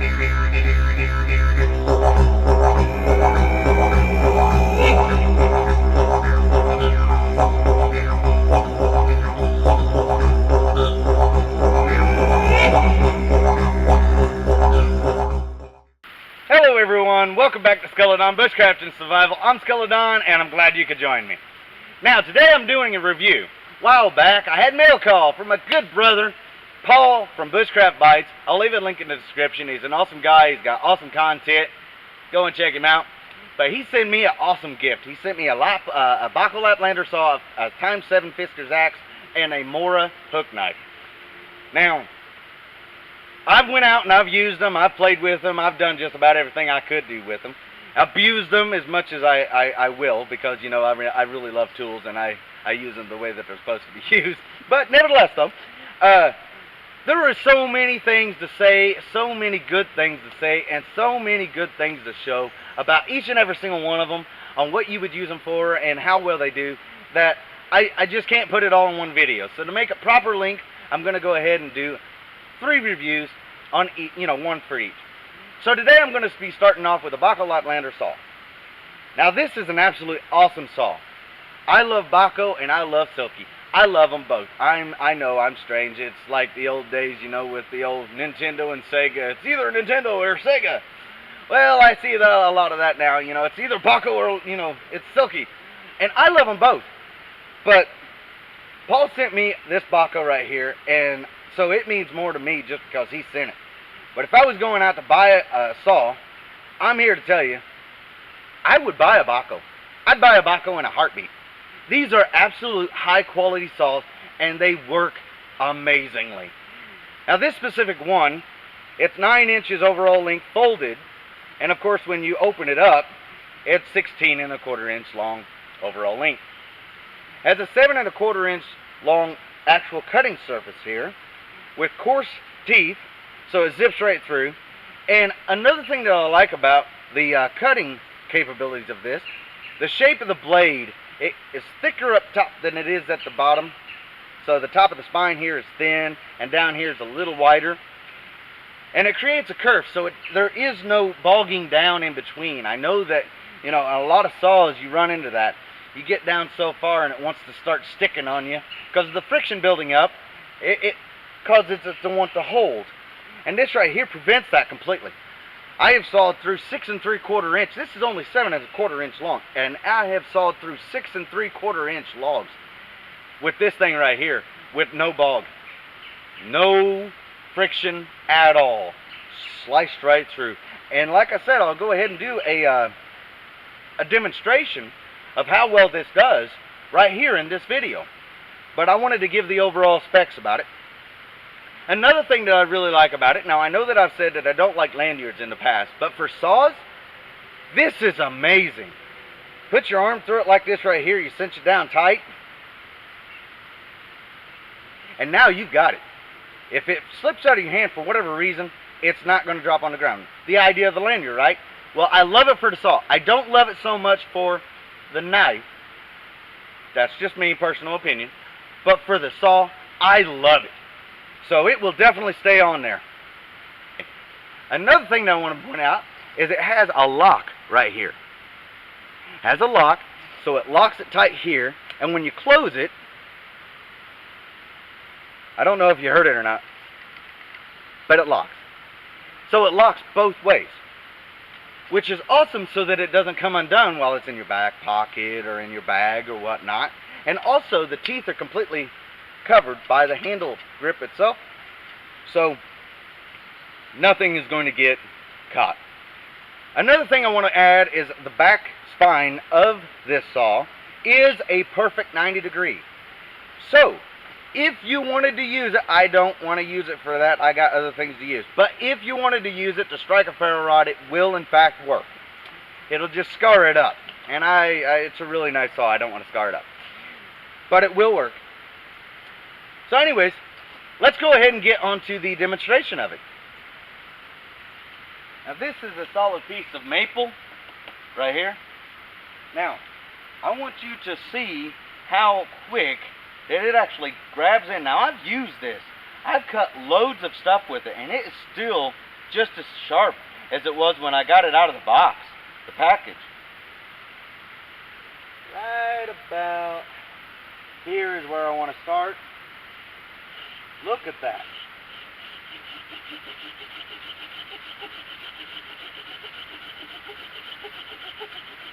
Hello everyone, welcome back to Skeledon Bushcraft and Survival. I'm Skeledon and I'm glad you could join me. Now today I'm doing a review. A while back I had mail call from a good brother, Paul from Bushcraft Bytes. I'll leave a link in the description. He's an awesome guy, he's got awesome content. Go and check him out. But he sent me an awesome gift. He sent me a Bacho Laplander Saw, a ×7 Fisker's axe, and a Mora hook knife. Now, I've went out and I've used them, I've played with them, I've done just about everything I could do with them. Abused them as much as I will, because, you know, I really love tools and I use them the way that they're supposed to be used. But nevertheless, though, there are so many things to say, so many good things to say, and so many good things to show about each and every single one of them, on what you would use them for and how well they do, that I just can't put it all in one video. So to make a proper link, I'm going to go ahead and do 3 reviews on each, you know, one for each. So today I'm going to be starting off with a Bacho Laplander Saw. Now this is an absolute awesome saw. I love Bacho and I love Silky. I love them both. I know I'm strange. It's like the old days, you know, with the old Nintendo and Sega. It's either Nintendo or Sega. Well, I see a lot of that now. You know, it's either Bacho or, you know, it's Silky. And I love them both. But Paul sent me this Bacho right here, and so it means more to me just because he sent it. But if I was going out to buy a saw, I'm here to tell you, I would buy a Bacho. I'd buy a Bacho in a heartbeat. These are absolute high quality saws and they work amazingly. Now this specific one, it's 9 inches overall length folded, and of course when you open it up, it's 16 1/4 inch long overall length. Has a 7 1/4 inch long actual cutting surface here with coarse teeth, so it zips right through. And another thing that I like about the cutting capabilities of this, the shape of the blade, it is thicker up top than it is at the bottom. So the top of the spine here is thin and down here is a little wider. And it creates a curve, so there is no bogging down in between. I know that, you know, a lot of saws you run into that. You get down so far and it wants to start sticking on you because of the friction building up. It causes it to want to hold. And this right here prevents that completely. I have sawed through 6 3/4 inch. This is only 7 1/4 inch long, and I have sawed through 6 3/4 inch logs with this thing right here, with no bog, no friction at all, sliced right through. And like I said, I'll go ahead and do a demonstration of how well this does right here in this video. But I wanted to give the overall specs about it. Another thing that I really like about it, now I know that I've said that I don't like lanyards in the past, but for saws, this is amazing. Put your arm through it like this right here, you cinch it down tight, and now you've got it. If it slips out of your hand for whatever reason, it's not going to drop on the ground. The idea of the lanyard, right? Well, I love it for the saw. I don't love it so much for the knife. That's just me, personal opinion. But for the saw, I love it. So it will definitely stay on there. Another thing that I want to point out is it has a lock right here. It has a lock, so it locks it tight here, and when you close it, I don't know if you heard it or not, but it locks. So it locks both ways, which is awesome so that it doesn't come undone while it's in your back pocket or in your bag or whatnot. And also the teeth are completely covered by the handle grip itself, so nothing is going to get caught. Another thing I want to add is the back spine of this saw is a perfect 90 degree. So if you wanted to use it, I don't want to use it for that, I got other things to use, but if you wanted to use it to strike a ferro rod, it will in fact work. It'll just scar it up, and it's a really nice saw. I don't want to scar it up, but it will work. So anyways, let's go ahead and get onto the demonstration of it. Now this is a solid piece of maple right here. Now, I want you to see how quick that it actually grabs in. Now I've used this. I've cut loads of stuff with it and it is still just as sharp as it was when I got it out of the box, the package. Right about here is where I want to start. Look at that.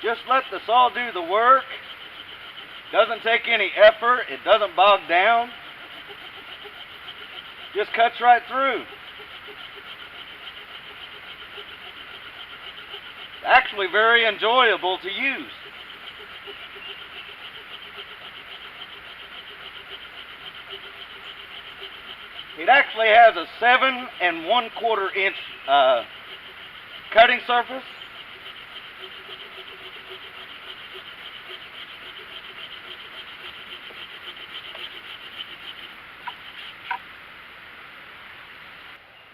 Just let the saw do the work. Doesn't take any effort. It doesn't bog down. Just cuts right through. Actually very enjoyable to use. It actually has a 7 1/4 inch cutting surface.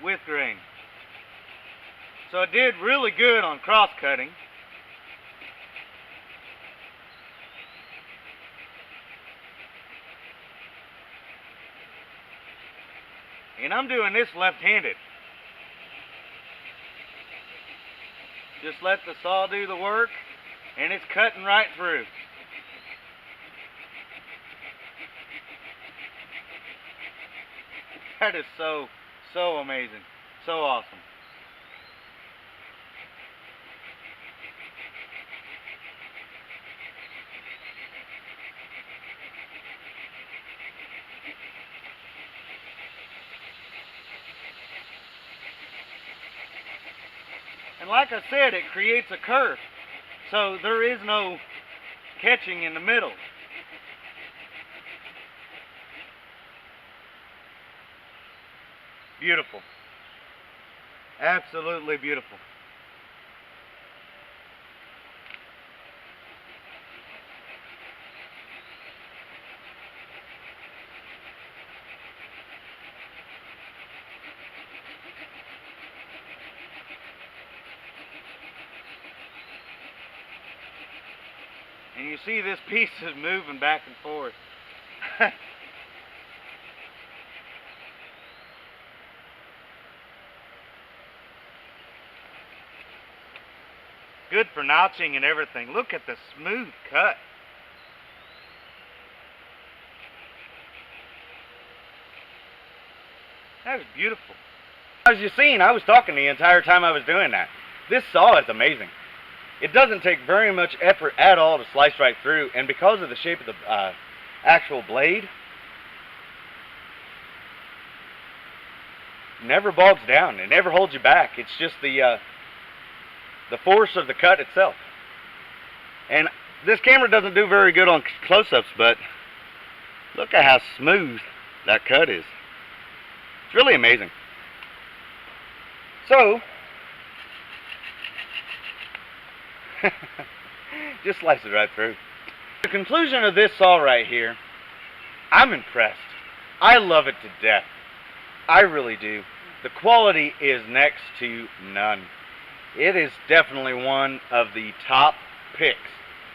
With grain. So it did really good on cross cutting. And I'm doing this left-handed. Just let the saw do the work, and it's cutting right through. That is so amazing. So awesome. And like I said, it creates a curve, so there is no catching in the middle. Beautiful. Absolutely beautiful. And you see this piece is moving back and forth. Good for notching and everything. Look at the smooth cut. That was beautiful. As you've seen, I was talking the entire time I was doing that. This saw is amazing. It doesn't take very much effort at all to slice right through, and because of the shape of the actual blade, never bogs down. It never holds you back. It's just the force of the cut itself. And this camera doesn't do very good on close-ups, but look at how smooth that cut is. It's really amazing. So, just slice it right through. The conclusion of this saw right here, I'm impressed. I love it to death. I really do. The quality is next to none. It is definitely one of the top picks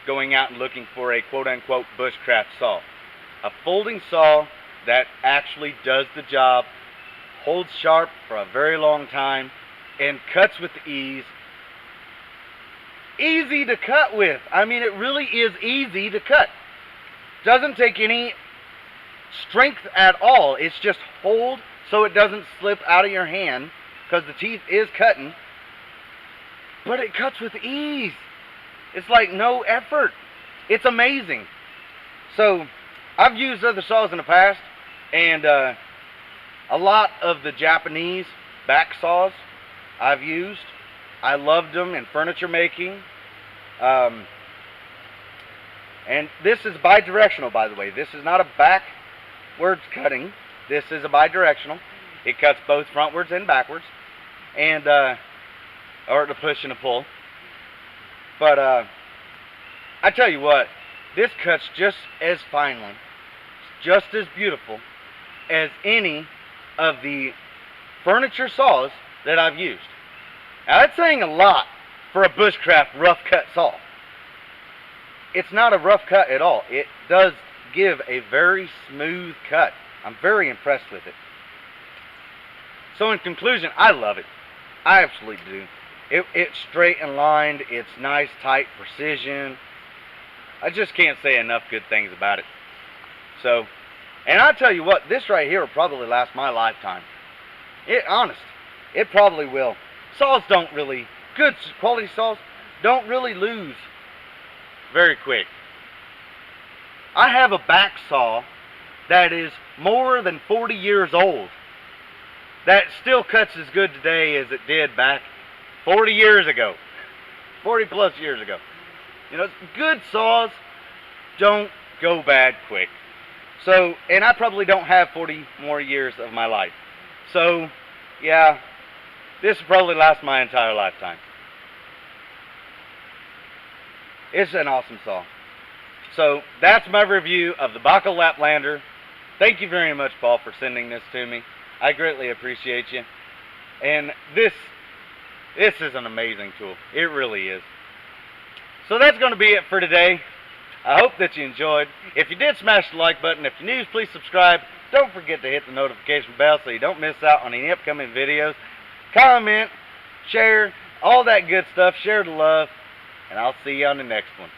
going out and looking for a quote-unquote bushcraft saw. A folding saw that actually does the job, holds sharp for a very long time, and cuts with ease. Easy to cut with. I mean, it really is easy to cut. Doesn't take any strength at all. It's just hold so it doesn't slip out of your hand, because the teeth is cutting. But it cuts with ease. It's like no effort. It's amazing. So, I've used other saws in the past, and a lot of the Japanese back saws I've used. I loved them in furniture making. And this is bidirectional, by the way. This is not a backwards cutting. This is a bidirectional. It cuts both frontwards and backwards. And, or the push and a pull. But, I tell you what, this cuts just as finely, just as beautiful as any of the furniture saws that I've used. Now, that's saying a lot for a bushcraft rough cut saw. It's not a rough cut at all. It does give a very smooth cut. I'm very impressed with it. So in conclusion, I love it. I absolutely do. It's straight and lined. It's nice, tight precision. I just can't say enough good things about it. So, and I tell you what, this right here will probably last my lifetime. Honest, it probably will. Saws don't really, good quality saws don't really lose very quick. I have a back saw that is more than 40 years old that still cuts as good today as it did back 40 years ago. 40 plus years ago. You know, good saws don't go bad quick. So, and I probably don't have 40 more years of my life. So, yeah, this will probably last my entire lifetime. It's an awesome saw. So, that's my review of the Bacho Laplander. Thank you very much, Paul, for sending this to me. I greatly appreciate you. And this is an amazing tool. It really is. So that's going to be it for today. I hope that you enjoyed. If you did, smash the like button. If you're new, please subscribe. Don't forget to hit the notification bell so you don't miss out on any upcoming videos. Comment, share, all that good stuff. Share the love. And I'll see you on the next one.